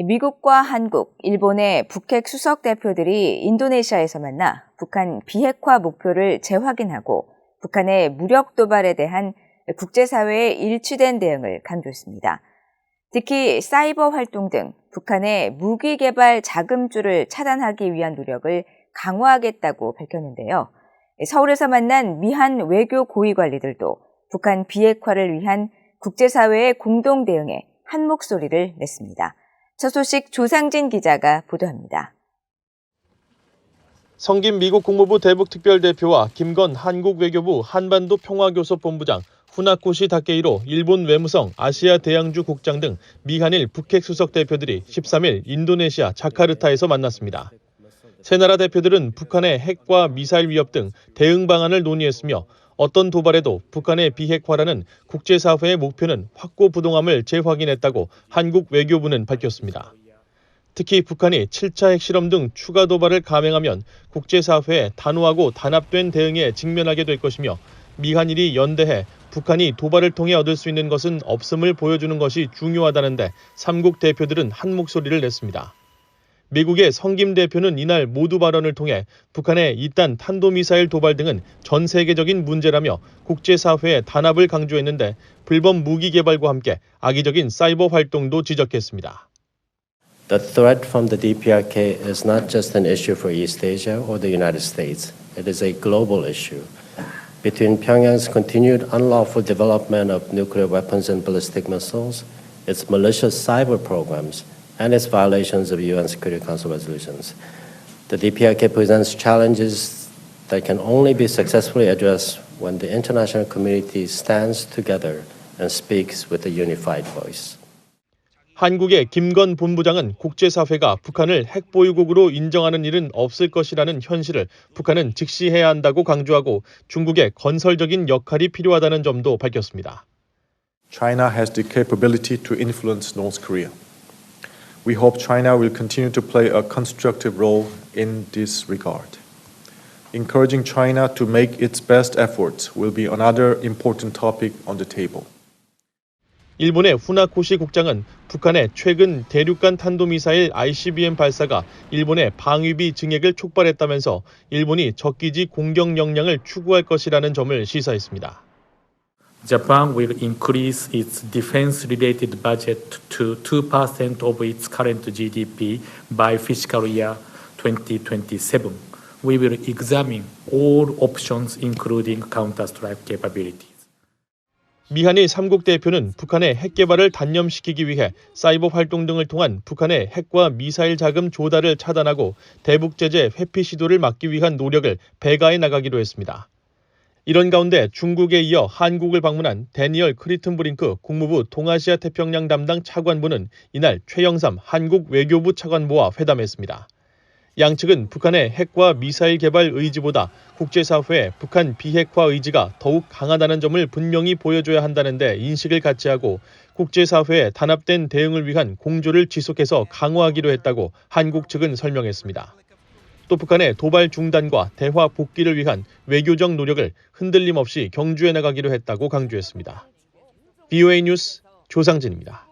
미국과 한국, 일본의 북핵 수석 대표들이 인도네시아에서 만나 북한 비핵화 목표를 재확인하고 북한의 무력 도발에 대한 국제사회의 일치된 대응을 강조했습니다. 특히 사이버 활동 등 북한의 무기 개발 자금줄을 차단하기 위한 노력을 강화하겠다고 밝혔는데요. 서울에서 만난 미한 외교 고위 관리들도 북한 비핵화를 위한 국제사회의 공동 대응에 한 목소리를 냈습니다. 첫 소식 조상진 기자가 보도합니다. 성김 미국 국무부 대북특별대표와 김건 한국 외교부 한반도 평화교섭본부장, 후나코시 다케이로 일본 외무성 아시아 대양주 국장 등 미한일 북핵 수석 대표들이 13일 인도네시아 자카르타에서 만났습니다. 세 나라 대표들은 북한의 핵과 미사일 위협 등 대응 방안을 논의했으며 어떤 도발에도 북한의 비핵화라는 국제사회의 목표는 확고부동함을 재확인했다고 한국 외교부는 밝혔습니다. 특히 북한이 7차 핵실험 등 추가 도발을 감행하면 국제사회에 단호하고 단합된 대응에 직면하게 될 것이며 미한일이 연대해 북한이 도발을 통해 얻을 수 있는 것은 없음을 보여주는 것이 중요하다는데 3국 대표들은 한 목소리를 냈습니다. 미국의 성김 대표는 이날 모두 발언을 통해 북한의 이딴 탄도미사일 도발 등은 전 세계적인 문제라며 국제사회의 단합을 강조했는데 불법 무기 개발과 함께 악의적인 사이버 활동도 지적했습니다. The threat from the DPRK is not just an issue for East Asia or the United States. It is a global issue. Between Pyongyang's continued unlawful development of nuclear weapons and ballistic missiles, its malicious cyber programs, and its violations of UN Security Council resolutions, the DPRK presents challenges that can only be successfully addressed when the international community stands together and speaks with a unified voice. 한국의 김건 본부장은 국제사회가 북한을 핵보유국으로 인정하는 일은 없을 것이라는 현실을 북한은 직시해야 한다고 강조하고 중국의 건설적인 역할이 필요하다는 점도 밝혔습니다. China has the capability to influence North Korea. We hope China will continue to play a constructive role in this regard. Encouraging China to make its best efforts will be another important topic on the table. 일본의 후나코시 국장은 북한의 최근 대륙간 탄도미사일 ICBM 발사가 일본의 방위비 증액을 촉발했다면서 일본이 적기지 공격 역량을 추구할 것이라는 점을 시사했습니다. Japan will increase its defense-related budget to 2% of its current GDP by fiscal year 2027. We will examine all options, including counter-strike capabilities. 미한일 3국 대표는 북한의 핵 개발을 단념시키기 위해 사이버 활동 등을 통한 북한의 핵과 미사일 자금 조달을 차단하고 대북 제재 회피 시도를 막기 위한 노력을 배가해 나가기로 했습니다. 이런 가운데 중국에 이어 한국을 방문한 데니얼 크리튼브링크 국무부 동아시아 태평양 담당 차관보는 이날 최영삼 한국 외교부 차관보와 회담했습니다. 양측은 북한의 핵과 미사일 개발 의지보다 국제사회의 북한 비핵화 의지가 더욱 강하다는 점을 분명히 보여줘야 한다는 데 인식을 같이 하고 국제사회의 단합된 대응을 위한 공조를 지속해서 강화하기로 했다고 한국 측은 설명했습니다. 또 북한의 도발 중단과 대화 복귀를 위한 외교적 노력을 흔들림 없이 경주해 나가기로 했다고 강조했습니다. VOA 뉴스 조상진입니다.